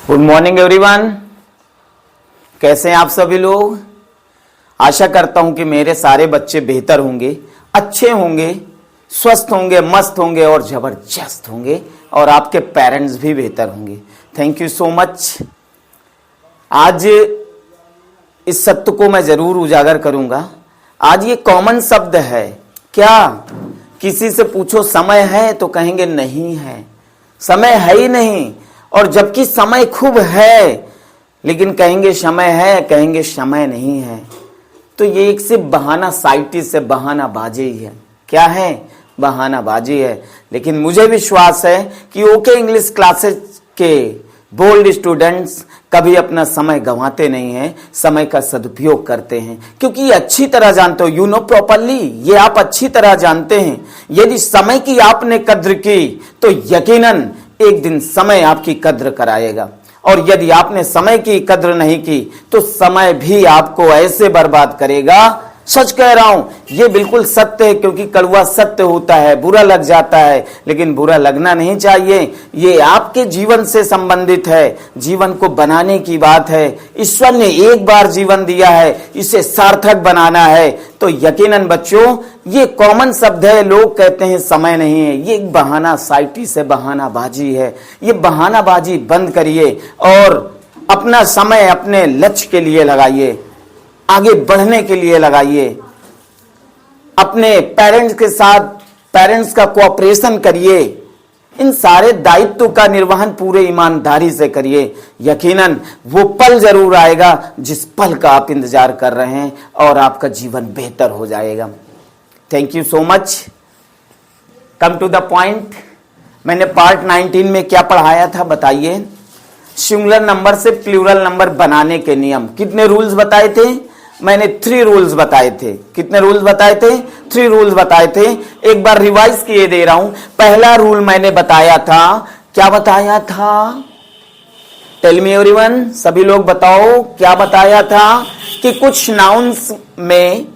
Good morning everyone. कैसे हैं आप सभी लोग? आशा करता हूं कि मेरे सारे बच्चे बेहतर होंगे, अच्छे होंगे, स्वस्थ होंगे, मस्त होंगे और जबरदस्त होंगे, और आपके पेरेंट्स भी बेहतर होंगे। Thank you so much. आज इस सत्य को मैं जरूर उजागर करूंगा। आज ये कॉमन शब्द है क्या? किसी से पूछो समय है तो कहेंगे नहीं है, समय है ही नहीं, और जबकि समय खूब है लेकिन कहेंगे समय है, कहेंगे समय नहीं है। तो ये एक से बहाना साइटी से बहानाबाजी ही है। क्या है? बहानाबाजी है। लेकिन मुझे विश्वास है कि ओके इंग्लिश क्लासेस के बोल्ड स्टूडेंट्स कभी अपना समय गंवाते नहीं हैं, समय का सदुपयोग करते हैं, क्योंकि ये अच्छी तरह जानते हो, यू नो प्रॉपरली, ये आप अच्छी तरह जानते हैं। यदि समय की आपने कद्र की तो यकीनन एक दिन समय आपकी कद्र कराएगा, और यदि आपने समय की कद्र नहीं की तो समय भी आपको ऐसे बर्बाद करेगा। सच कह रहा हूं, ये बिल्कुल सत्य है, क्योंकि कड़वा सत्य होता है, बुरा लग जाता है, लेकिन बुरा लगना नहीं चाहिए। ये आपके जीवन से संबंधित है, जीवन को बनाने की बात है। ईश्वर ने एक बार जीवन दिया है, इसे सार्थक बनाना है। तो यकीनन बच्चों, ये कॉमन शब्द है। लोग कहते हैं समय नहीं है, ये एक बहाना साइटी से बहानाबाजी है। ये बहानाबाजी बंद करिए और अपना समय अपने लक्ष्य के लिए लगाइए, आगे बढ़ने के लिए लगाइए। अपने पेरेंट्स के साथ पेरेंट्स का कोऑपरेशन करिए। इन सारे दायित्व का निर्वहन पूरे ईमानदारी से करिए। यकीनन वो पल जरूर आएगा जिस पल का आप इंतजार कर रहे हैं, और आपका जीवन बेहतर हो जाएगा। Thank you so much. Come to the point. मैंने पार्ट 19 में क्या पढ़ाया था बताइए? सिंगुलर नंबर से प्लूरल नंबर बनाने के नियम। कितने रूल्स बताए थे? मैंने 3 रूल्स बताए थे। कितने रूल्स बताए थे? 3 रूल्स बताए थे। एक बार रिवाइज किए दे रहा हूं। पहला रूल मैंने बताया था, क्या बताया था? टेल मी एवरीवन, सभी लोग बताओ क्या बताया था? कि कुछ नाउन्स में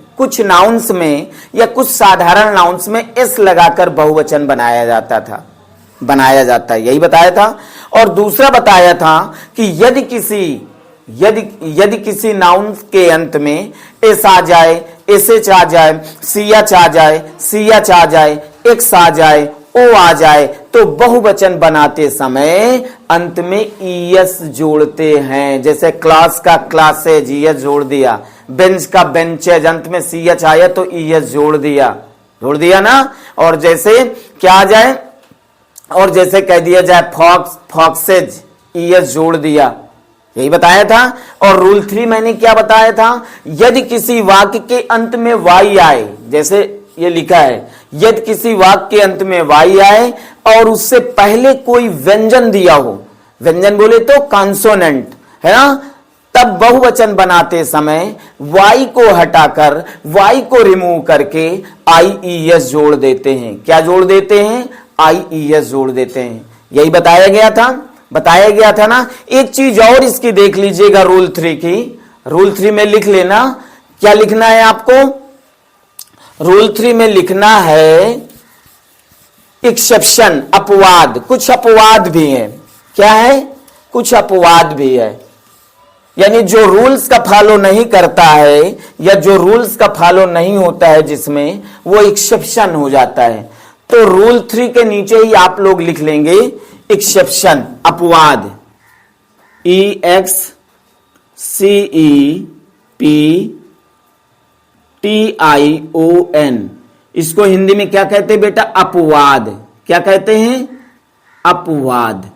या कुछ साधारण नाउन्स में एस लगाकर बहुवचन बनाया जाता था, बनाया जाता है, यही बताया था। और दूसरा बताया था कि यदि किसी नाउन के अंत में एस आ जाए, एसएच आ जाए, सीएच आ जाए, सीएच आ जाए, एक्स आ जाए, ओ आ जाए, तो बहुवचन बनाते समय अंत में ईएस जोड़ते हैं। जैसे क्लास का क्लासेज, ईएस जोड़ दिया। बेंच का बेंचेज, अंत में सीएच आया तो ईएस जोड़ दिया ना। और जैसे क्या आ जाए, और जैसे कह दिया जाए फॉक्स, फॉक्सेज, ईएस जोड़ दिया, यही बताया था। और रूल 3 मैंने क्या बताया था? यदि किसी वाक्य के अंत में वाई आए, जैसे ये लिखा है, यदि किसी वाक्य के अंत में वाई आए और उससे पहले कोई व्यंजन दिया हो, व्यंजन बोले तो कॉन्सोनेंट, है ना, तब बहुवचन बनाते समय वाई को हटाकर, वाई को रिमूव करके आईईएस जोड़ देते हैं। क्या जोड़ देते हैं? आईईएस जोड़ देते हैं। यही बताया गया था ना। एक चीज और इसकी देख लीजिएगा, रूल 3 की। रूल 3 में लिख लेना, क्या लिखना है आपको? रूल 3 में लिखना है एक्सेप्शन, अपवाद। कुछ अपवाद भी है। क्या है? कुछ अपवाद भी है। यानी जो रूल्स का फॉलो नहीं करता है, या जो रूल्स का फॉलो नहीं होता है जिसमें, वो एक्सेप्शन हो जाता है। तो रूल 3 के नीचे ही आप लोग लिख लेंगे एक्सेप्शन, अपवाद, EXCEPTION। इसको हिंदी में क्या कहते हैं बेटा? अपवाद। क्या कहते हैं? अपवाद।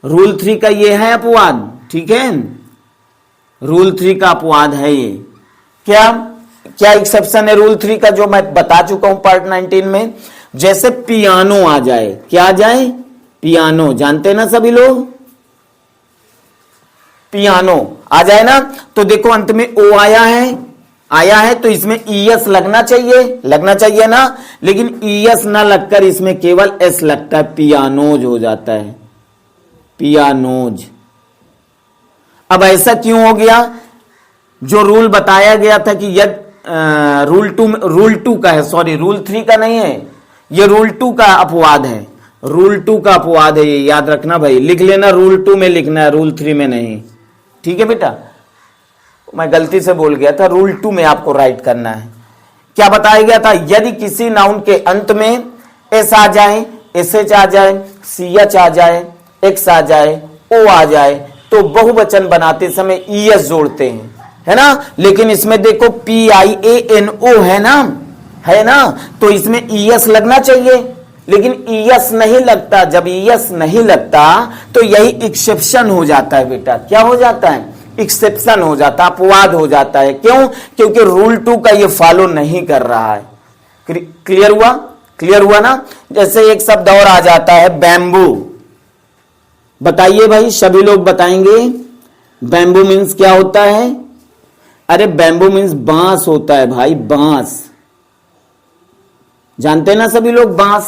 रूल 3 का ये है अपवाद, ठीक है? रूल 3 का अपवाद है ये। क्या एक्सेप्शन है रूल 3 का, जो मैं बता चुका हूं पार्ट 19 में? जैसे पियानो आ जाए, क्या आ जाए? पियानो, जानते हैं ना सभी लोग? पियानो आ जाए ना, तो देखो अंत में ओ आया है तो इसमें ईएस लगना चाहिए ना। लेकिन ईएस ना लगकर इसमें केवल एस लगता है, पियानोज हो जाता है, पियानोज। अब ऐसा क्यों हो गया? जो रूल बताया गया था कि यदि रूल 2 का है, सॉरी रूल 3 का नहीं है, ये रूल 2 का अपवाद है। रूल 2 का अपवाद है, ये याद रखना भाई, लिख लेना, रूल 2 में लिखना है, रूल 3 में नहीं। ठीक है बेटा, मैं गलती से बोल गया था, रूल 2 में आपको राइट करना है। क्या बताया गया था? यदि किसी नाउन के अंत में एस आ जाए, एसएच आ जाए, सीएच आ जाए, एक्स आ जाए, ओ आ जाए, तो बहुवचन बनाते समय ईएस जोड़ते हैं, है ना। लेकिन इसमें देखो PIANO है ना, तो इसमें ईएस लगना चाहिए, लेकिन ईएस नहीं लगता। जब ईएस नहीं लगता तो यही एक्सेप्शन हो जाता है बेटा। क्या हो जाता है? एक्सेप्शन हो जाता, अपवाद हो जाता है। क्यों? क्योंकि रूल 2 का ये फॉलो नहीं कर रहा है। क्लियर हुआ? क्लियर हुआ ना। जैसे एक शब्द और आ जाता है बैम्बू। बताइए भाई, सभी लोग बताएंगे बैम्बू मीन्स क्या होता है? अरे बैम्बू मीन्स बांस होता है भाई, बांस। जानते हैं ना सभी लोग, बांस,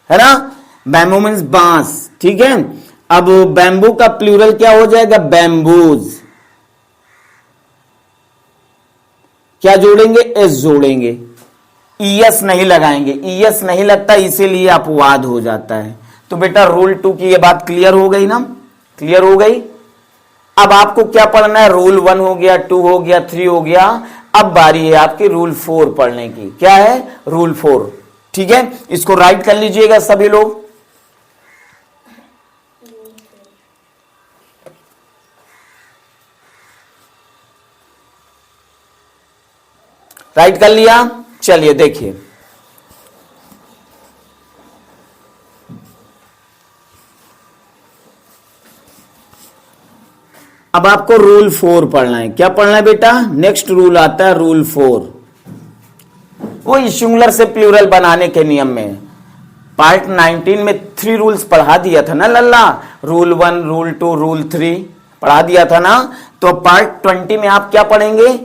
है ना। बैम्बू मीन्स बांस, ठीक है। अब बैम्बू का प्लूरल क्या हो जाएगा? बैम्बूज। क्या जोड़ेंगे? एस जोड़ेंगे, ईएस नहीं लगाएंगे। ईएस नहीं लगता, इसीलिए अपवाद हो जाता है। तो बेटा रूल 2 की ये बात क्लियर हो गई ना? क्लियर हो गई। अब आपको क्या पढ़ना है? रूल 1 हो गया, 2 हो गया, 3 हो गया। अब बारी है आपकी रूल 4 पढ़ने की। क्या है? रूल 4। ठीक है, इसको राइट कर लीजिएगा सभी लोग। राइट कर लिया? चलिए देखिए, अब आपको रूल 4 पढ़ना है। क्या पढ़ना है बेटा? नेक्स्ट रूल आता है रूल 4। वो सिंगुलर से प्लूरल बनाने के नियम में पार्ट 19 में 3 रूल्स पढ़ा दिया था ना लल्ला। रूल 1, रूल 2, रूल 3 पढ़ा दिया था ना। तो पार्ट 20 में आप क्या पढ़ेंगे?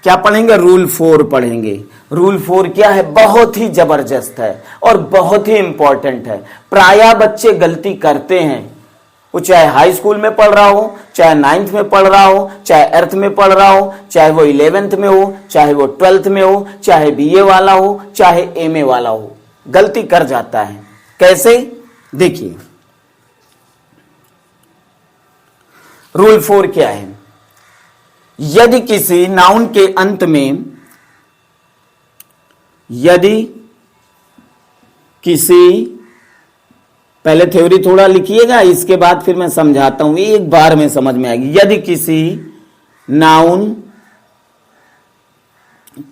क्या पढ़ेंगे? रूल 4 पढ़ेंगे। रूल 4 क्या है? बहुत ही जबरदस्त है और बहुत ही इंपॉर्टेंट है। प्रायः बच्चे गलती करते हैं, वो चाहे हाई स्कूल में पढ़ रहा हो, चाहे 9th में पढ़ रहा हो, चाहे 8th में पढ़ रहा हो, चाहे वो 11th में हो, चाहे वो 12th में हो, चाहे BA वाला हो, चाहे MA वाला हो, गलती कर जाता है। कैसे? देखिए रूल 4 क्या है? यदि किसी नाउन के अंत में, यदि किसी, पहले थ्योरी थोड़ा लिखिएगा, इसके बाद फिर मैं समझाता हूं, एक बार में समझ में आएगी। यदि किसी नाउन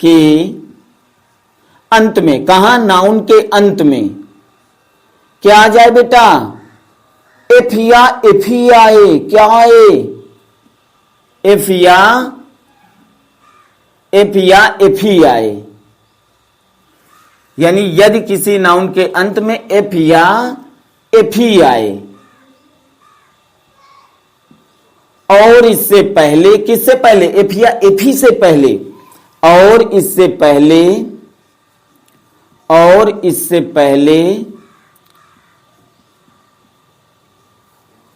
के अंत में, कहा? नाउन के अंत में क्या आ जाए बेटा? एफ या एफी आए। क्या आए? एफ या एफी आए। यानी यदि किसी नाउन के अंत में एफ या एफी आए और इससे पहले, किससे पहले? एफ या एफी से पहले, और इससे पहले, और इससे पहले,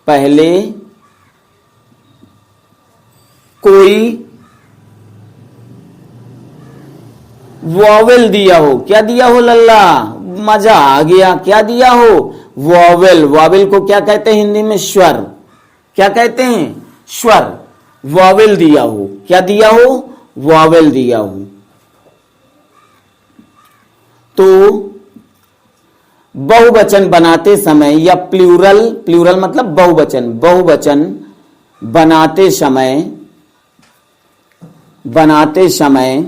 पहले कोई वॉवेल दिया हो। क्या दिया हो लल्ला? मजा आ गया। क्या दिया हो? वॉवेल। वॉवेल को क्या कहते हैं हिंदी में? स्वर। क्या कहते हैं? स्वर। वॉवेल दिया हो। क्या दिया हो? वॉवेल दिया हो। तो बहुवचन बनाते समय या प्लूरल, प्लूरल मतलब बहुवचन, बहुवचन बनाते समय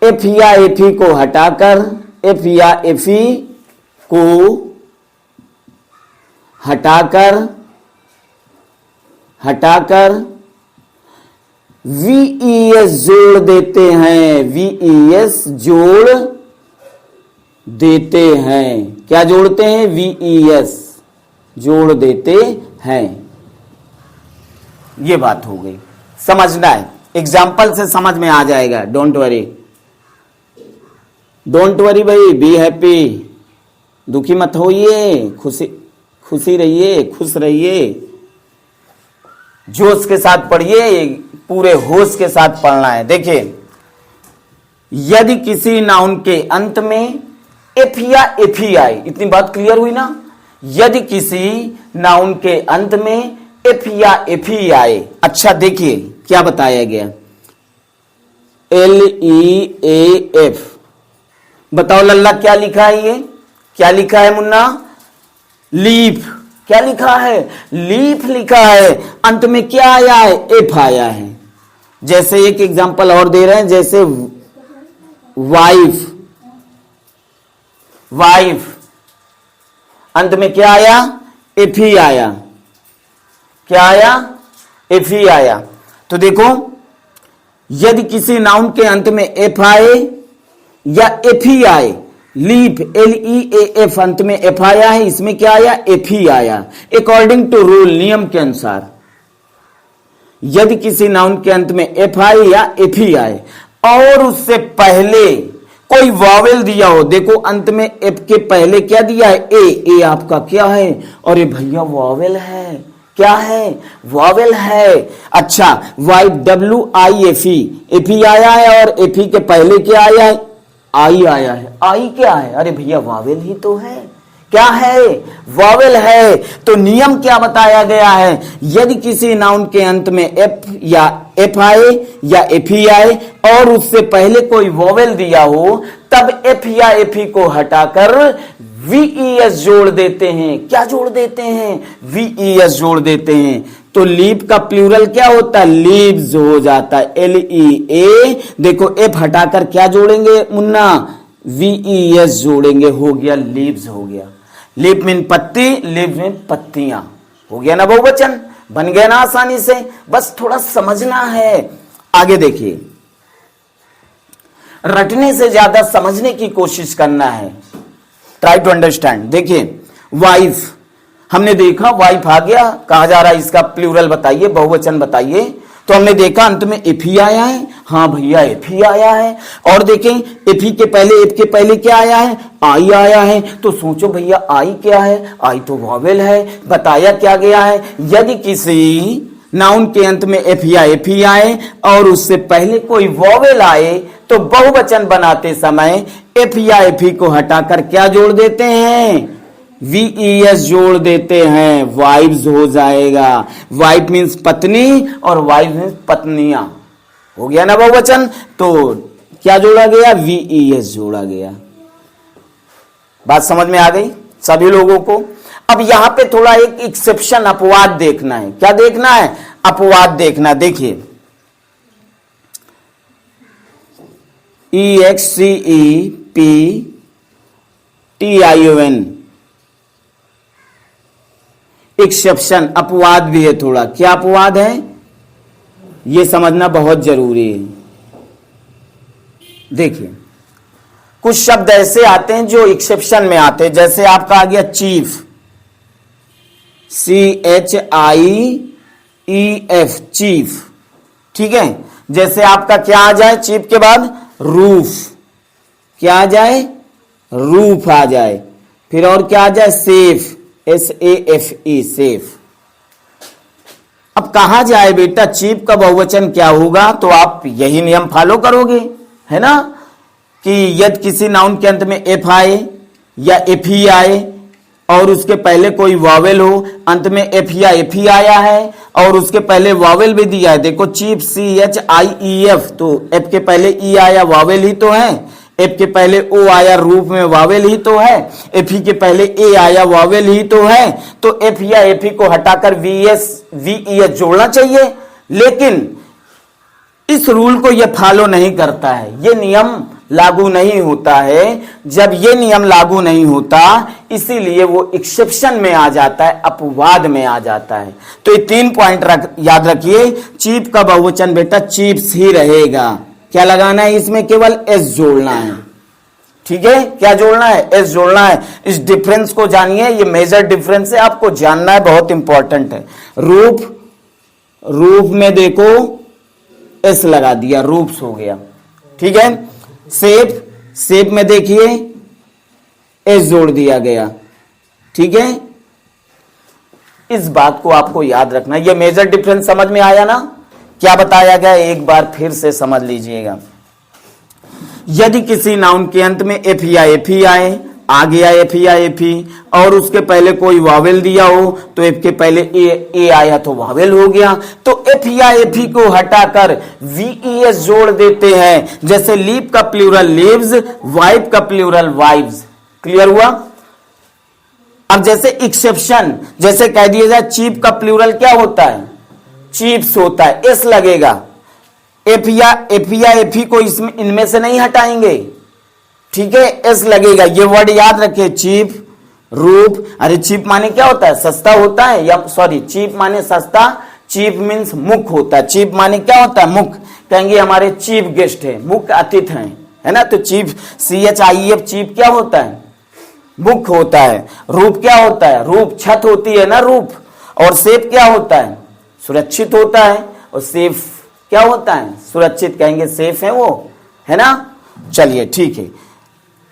एफ या एफी को हटाकर, एफ या एफी को हटाकर VES जोड़ देते हैं। VES जोड़ देते हैं। क्या जोड़ते हैं? VES जोड़ देते हैं। ये बात हो गई, समझना है। एग्जाम्पल से समझ में आ जाएगा। डोंट वरी, डोंट वरी भाई, बी हैप्पी। दुखी मत होइए, खुशी रहिए, खुश रहिए, जोश के साथ पढ़िए, पूरे होश के साथ पढ़ना है। देखिए यदि किसी नाउन के अंत में एफ या एफ ही आए, इतनी बात क्लियर हुई ना। यदि किसी नाउन के अंत में एफ या एफ ही आए। अच्छा देखिए क्या बताया गया, LEAF। बताओ लल्ला क्या लिखा है, ये क्या लिखा है मुन्ना? लीफ। क्या लिखा है? लीफ लिखा है। अंत में क्या आया है? एफ आया है। जैसे एक एग्जांपल और दे रहे हैं, जैसे वाइफ, वाइफ अंत में क्या आया? एफ ही आया। क्या आया? एफ ही आया। तो देखो, यदि किसी नाउन के अंत में एफ आए या एफ ही आए, लीफ LEAF अंत में एफ आया है, इसमें क्या आया? एफ ही आया। अकॉर्डिंग टू रूल, नियम के अनुसार यदि किसी नाउन के अंत में एफ आए या एफ ही आए और उससे पहले कोई वॉवेल दिया हो, देखो अंत में एफ के पहले क्या दिया है? ए आपका क्या है? अरे भैया वॉवेल है। क्या है? वॉवेल है। अच्छा, वाइफ WIFE, एफ ही आया है और एफ ही के पहले क्या आया है? आई आया है। आई क्या है? अरे भैया वॉवेल ही तो है। क्या है? वॉवेल है। तो नियम क्या बताया गया है? यदि किसी नाउन के अंत में एफ या एफ आए या एफ ही आए और उससे पहले कोई वॉवेल दिया हो, तब एफ या एफ ही को हटाकर VES जोड़ देते हैं। क्या जोड़ देते हैं? VES जोड़ देते हैं। तो लीव का प्लूरल क्या होता है? लीव्स हो जाता है। LEA। देखो एफ हटाकर क्या जोड़ेंगे मुन्ना? VES जोड़ेंगे। हो गया लीव्स, हो गया। लीफ मीन पत्ती, लीव मीन पत्तियां। हो गया ना बहुवचन? बन गया ना आसानी से? बस थोड़ा समझना है। आगे देखिए, रटने से ज्यादा समझने की कोशिश करना है। Try to understand. देखिए वाइफ, हमने देखा वाइफ आ गया, कहा जा रहा है इसका प्लूरल बताइए, बहुवचन बताइए। तो हमने देखा अंत में एफ ही आया है। हाँ भैया एफ ही आया है। और देखें एफ ही के पहले, एफ के पहले क्या आया है? आई आया है। तो सोचो भैया आई क्या है? आई तो वॉवेल है। बताया क्या गया है? यदि किसी नाउन के अंत में एफ या एफ ही आए और उससे पहले कोई वॉवेल आए, तो बहुवचन बनाते समय एफ या एफ ही को हटाकर क्या जोड़ देते हैं? VES जोड़ देते हैं। वाइव्स हो जाएगा। वाइफ मीन्स पत्नी और वाइफ मीन्स पत्नियां। हो गया ना बहुवचन? तो क्या जोड़ा गया? VES जोड़ा गया। बात समझ में आ गई सभी लोगों को? अब यहां पे थोड़ा एक एक्सेप्शन, अपवाद देखना है। क्या देखना है? अपवाद देखना। देखिए EXCEPTION, एक्सेप्शन, अपवाद भी है थोड़ा। क्या अपवाद है? यह समझना बहुत जरूरी है। देखिए कुछ शब्द ऐसे आते हैं जो एक्सेप्शन में आते हैं। जैसे आपका आ गया चीफ, CHIEF, चीफ। ठीक है। जैसे आपका क्या आ जाए चीफ के बाद? रूफ। क्या आ जाए? रूफ आ जाए। फिर और क्या आ जाए? Safe, SAFE, safe. अब कहा जाए बेटा चीफ का बहुवचन क्या होगा, तो आप यही नियम फॉलो करोगे, है ना, कि यदि किसी नाउन के अंत में एफ आए या एफ ही आए और उसके पहले कोई वावेल हो, अंत में एफ या एफ ही आया है और उसके पहले वावेल भी दिया है। देखो चीफ CHIEF, तो एफ के पहले ई आया, वावेल ही तो है। एफ के पहले ओ आया, रूप में वावेल ही तो है। एफ ही के पहले ए आया, वावेल ही तो है। तो एफ या एफ ही को हटाकर VES जोड़ना चाहिए। लेकिन इस रूल को यह फॉलो नहीं करता है, यह नियम लागू नहीं होता है। जब यह नियम लागू नहीं होता, इसीलिए वो एक्सेप्शन में आ जाता है, अपवाद में आ जाता है। तो ये 3 पॉइंट याद रखिए। चीफ का बहुवचन बेटा चीफ्स ही रहेगा। क्या लगाना है इसमें? केवल S जोड़ना है। ठीक है। क्या जोड़ना है? S जोड़ना है। इस डिफरेंस को जानिए, ये मेजर डिफरेंस है, आपको जानना है, बहुत इंपॉर्टेंट है। रूफ में देखो S लगा दिया, रूफ्स हो गया। ठीक है। सेफ में देखिए S जोड़ दिया गया। ठीक है। इस बात को आपको याद रखना। यह मेजर डिफरेंस समझ में आया ना? क्या बताया गया एक बार फिर से समझ लीजिएगा। यदि किसी नाउन के अंत में एफ या एफ ही आए, आ गया एफ या एफ ही, और उसके पहले कोई वावेल दिया हो तो एफ के पहले ए आया तो वावेल हो गया, तो एफ या एफ ही को हटाकर वीईएस जोड़ देते हैं। जैसे लीप का प्लूरल लीव्स, वाइफ का प्लूरल वाइव्स। क्लियर हुआ? अब जैसे एक्सेप्शन, जैसे कह दिया जाए चीप का प्लूरल क्या होता है? चीप्स होता है, एस लगेगा। एफ या एफ ही को इसमें इनमें से नहीं हटाएंगे, ठीक है, एस लगेगा। ये वर्ड याद रखे, चीप, रूप। अरे चीप माने क्या होता है? सस्ता होता है, या सॉरी चीप माने सस्ता, चीप मीन्स मुख होता है। चीप माने क्या होता है? मुख। कहेंगे हमारे चीफ गेस्ट है, मुख्य अतिथि हैं, है ना, तो चीफ CHIEF चीफ क्या होता है? मुख होता है। रूप क्या होता है? रूप छत होती है ना, रूप। और सेफ क्या होता है? सुरक्षित होता है। और सेफ क्या होता है? सुरक्षित। कहेंगे सेफ है वो, है ना। चलिए ठीक है,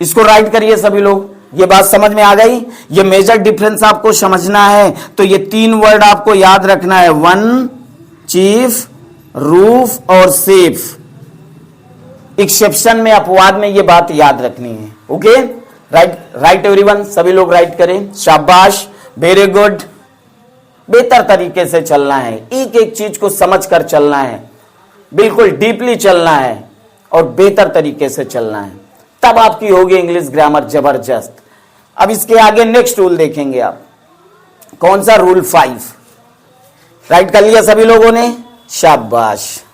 इसको राइट करिए सभी लोग। ये बात समझ में आ गई? ये मेजर डिफरेंस आपको समझना है, तो ये 3 वर्ड आपको याद रखना है, वन, चीफ, रूफ और सेफ। एक्सेप्शन में, अपवाद में ये बात याद रखनी है। ओके, राइट एवरीवन, सभी लोग राइट करें। शाबाश, वेरी गुड। बेहतर तरीके से चलना है, एक एक चीज को समझ कर चलना है, बिल्कुल डीपली चलना है और बेहतर तरीके से चलना है, तब आपकी होगी इंग्लिश ग्रामर जबरदस्त। अब इसके आगे नेक्स्ट रूल देखेंगे आप। कौन सा? रूल 5। राइट कर लिया सभी लोगों ने? शाबाश।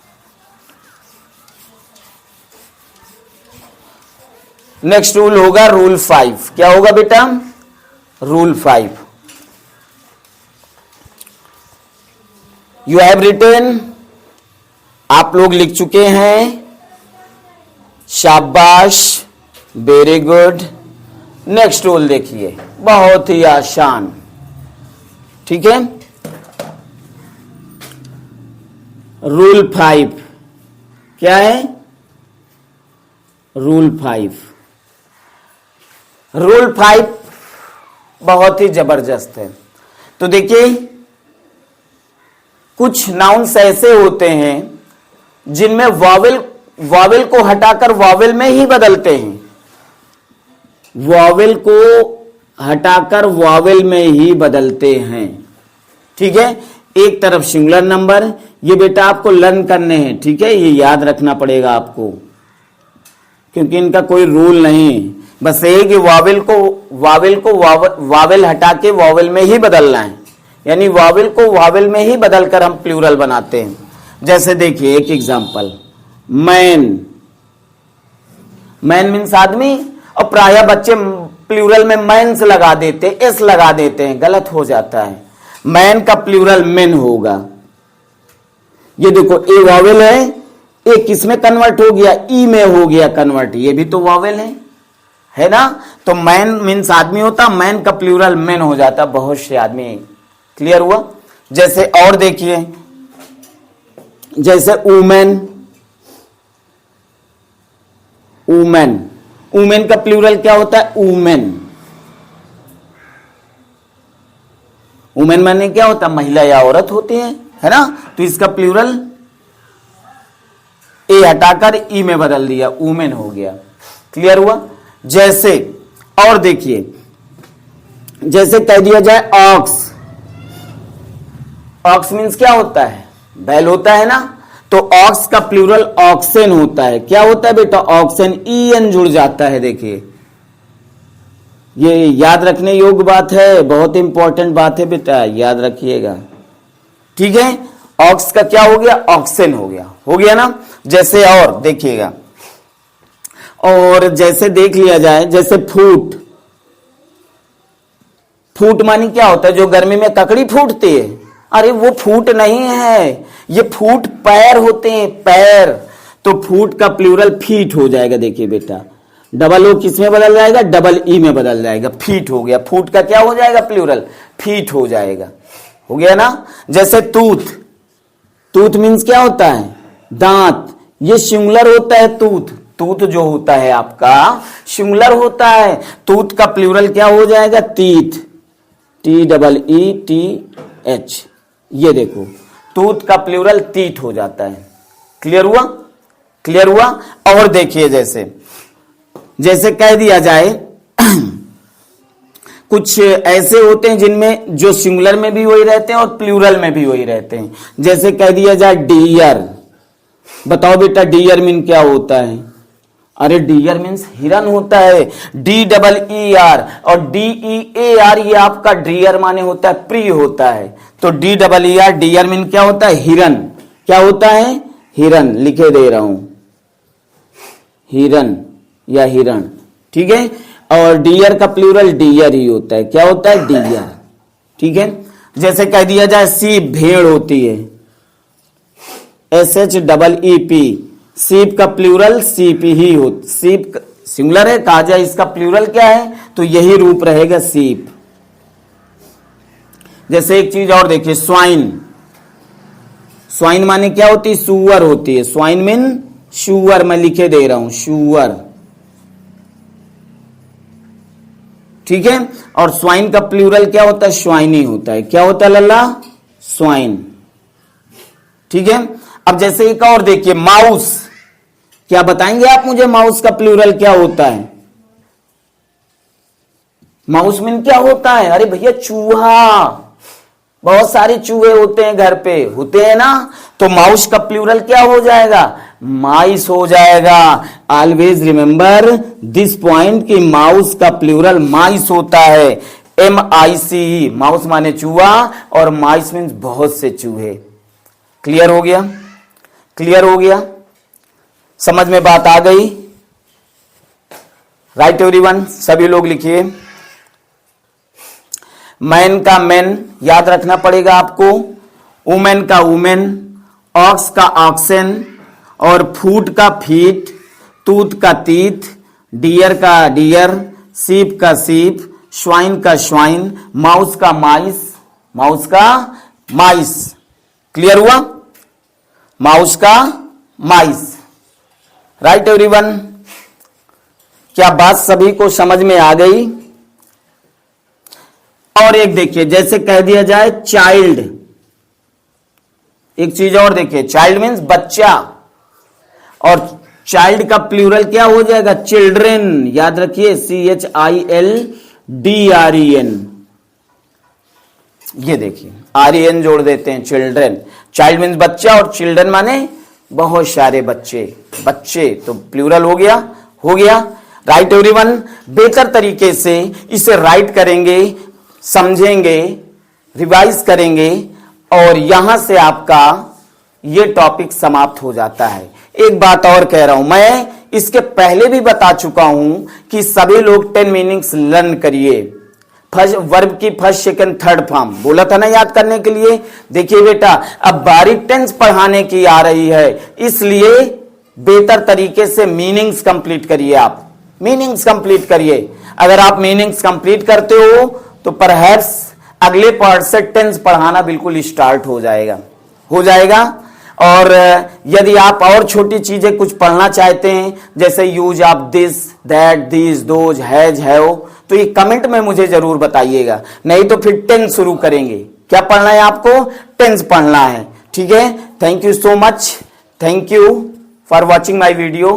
नेक्स्ट रूल होगा रूल 5। क्या होगा बेटा? रूल 5। यू हैव रिटन, आप लोग लिख चुके हैं। शाबाश, वेरी गुड। नेक्स्ट रूल देखिए, बहुत ही आसान, ठीक है। रूल 5 क्या है? रूल 5 बहुत ही जबरदस्त है। तो देखिए, कुछ नाउन्स ऐसे होते हैं जिनमें वावेल को हटाकर वावेल में ही बदलते हैं। वावेल को हटाकर वावेल में ही बदलते हैं, ठीक है। एक तरफ सिंगुलर नंबर, ये बेटा आपको लर्न करने हैं, ठीक है, ये याद रखना पड़ेगा आपको, क्योंकि इनका कोई रूल नहीं, बस ये कि वावेल हटा के वावेल में ही बदलना है, यानी वावेल को वावेल में ही बदलकर हम प्लूरल बनाते हैं। जैसे देखिए एक एग्जांपल, मैन मीन्स आदमी, और प्राय बच्चे प्लूरल में मैन्स लगा देते, एस लगा देते हैं, गलत हो जाता है। मैन का प्लूरल मेन होगा। ये देखो, ए वावेल है, ए किस में कन्वर्ट हो गया? ई में हो गया कन्वर्ट, ये भी तो वावेल है ना। तो मैन मीन्स आदमी होता, मैन का प्लूरल मेन हो जाता, बहुत से आदमी। क्लियर हुआ? जैसे और देखिए, जैसे वुमेन का प्लूरल क्या होता है? वुमेन माने क्या होता है? महिला या औरत होती है ना। तो इसका प्लूरल ए हटाकर ई में बदल दिया, वुमेन हो गया। क्लियर हुआ? जैसे और देखिए, जैसे कह दिया जाए ऑक्स मीन्स क्या होता है? बैल होता है ना। तो ऑक्स का प्लूरल ऑक्सेन होता है। क्या होता है बेटा? ऑक्सेन, EN जुड़ जाता है। देखिए, ये याद रखने योग्य बात है, बहुत इंपॉर्टेंट बात है बेटा, याद रखिएगा, ठीक है। ऑक्स का क्या हो गया? ऑक्सेन हो गया ना। जैसे और देखिएगा, और जैसे देख लिया जाए, जैसे फूट मानी क्या होता है? जो गर्मी में ककड़ी फूटती है, अरे वो फूट नहीं है, ये फूट पैर होते हैं, पैर। तो फूट का प्लूरल फीट हो जाएगा। देखिए बेटा, डबल ओ किस में बदल जाएगा? डबल ई में बदल जाएगा, फीट हो गया। फूट का क्या हो जाएगा? प्लूरल फीट हो जाएगा। हो गया ना। जैसे टूथ मीन्स क्या होता है? दांत। ये सिंगुलर होता है, टूथ जो होता है आपका सिंगुलर होता है। टूथ का प्लूरल क्या हो जाएगा? Teeth, TEETH। ये देखो, टूथ का प्लूरल टीथ हो जाता है। क्लियर हुआ? और देखिए, जैसे जैसे कह दिया जाए कुछ ऐसे होते हैं जिनमें जो सिंगुलर में भी वही रहते हैं और प्लूरल में भी वही रहते हैं। जैसे कह दिया जाए डियर, बताओ बेटा डियर मीन क्या होता है? अरे डियर मीन्स हिरन होता है, DEER, और DEAR ये आपका डियर माने होता है प्रिय होता है। तो DEER डियर मीन क्या होता है? हिरन। क्या होता है? हिरन। लिखे दे रहा हूं, हिरन या हिरण, ठीक है। और डियर का प्लूरल डियर ही होता है। क्या होता है? डियर, ठीक है। जैसे कह दिया जाए सीप, भेड़ होती है, SHEEP, सीप का प्लूरल सीप ही हो, सीप सिंगुलर है, कहा जाए इसका प्लूरल क्या है तो यही रूप रहेगा सीप। जैसे एक चीज और देखिए, स्वाइन, स्वाइन माने क्या होती है? सुअर होती है। स्वाइन मीन सुअर, मैं लिखे दे रहा हूं सुअर, ठीक है। और स्वाइन का प्लूरल क्या होता है? स्वाइनी होता है। क्या होता है लल्ला? स्वाइन, ठीक है। अब जैसे एक और देखिए, माउस, क्या बताएंगे आप मुझे माउस का प्लूरल क्या होता है? माउस मीन क्या होता है? अरे भैया चूहा, बहुत सारे चूहे होते हैं घर पे, होते हैं ना, तो माउस का प्लूरल क्या हो जाएगा? माइस हो जाएगा। ऑलवेज रिमेंबर दिस पॉइंट कि माउस का प्लूरल माइस होता है, MICE, माउस माने चूहा और माइस मीन्स बहुत से चूहे। क्लियर हो गया? क्लियर हो गया? समझ में बात आ गई? राइट एवरीवन, सभी लोग लिखिए। मैन का मैन याद रखना पड़ेगा आपको, वुमेन का वुमेन, ऑक्स का ऑक्सेन, और फूट का फीट, तूत का तीत, डियर का डियर, सीप का सीप, स्वाइन का स्वाइन, माउस का माइस, माउस का माइस। क्लियर हुआ? माउस का माइस। राइट एवरीवन, क्या बात सभी को समझ में आ गई? और एक देखिए, जैसे कह दिया जाए चाइल्ड, एक चीज और देखिए, चाइल्ड मीन्स बच्चा, और चाइल्ड का प्लूरल क्या हो जाएगा? चिल्ड्रेन। याद रखिए, CHILDREN, ये देखिए REN जोड़ देते हैं, चिल्ड्रेन। चाइल्ड मीन्स बच्चा और चिल्ड्रन माने बहुत सारे बच्चे, बच्चे तो प्लूरल हो गया, हो गया। राइट एवरीवन, बेहतर तरीके से इसे राइट करेंगे, समझेंगे, रिवाइज करेंगे, और यहां से आपका ये टॉपिक समाप्त हो जाता है। एक बात और कह रहा हूं, मैं इसके पहले भी बता चुका हूं कि सभी लोग 10 मीनिंग्स लर्न करिए। फर्स्ट वर्ब की फर्स्ट सेकंड थर्ड फॉर्म बोला था ना याद करने के लिए। देखिए बेटा, अब बारीक टेंस पढ़ाने की आ रही है, इसलिए बेहतर तरीके से मीनिंग्स कंप्लीट करिए। आप मीनिंग्स कंप्लीट करिए। अगर आप मीनिंग्स कंप्लीट करते हो तो परहैप्स अगले पार्ट से टेंस पढ़ाना बिल्कुल स्टार्ट हो जाएगा, हो जाएगा। और यदि आप और छोटी चीजें कुछ पढ़ना चाहते हैं, जैसे use of this, that, this, those, has, have, तो ये कमेंट में मुझे जरूर बताइएगा, नहीं तो फिर टेंस शुरू करेंगे। क्या पढ़ना है आपको? टेंस पढ़ना है, ठीक है। Thank you so much, thank you for watching my video.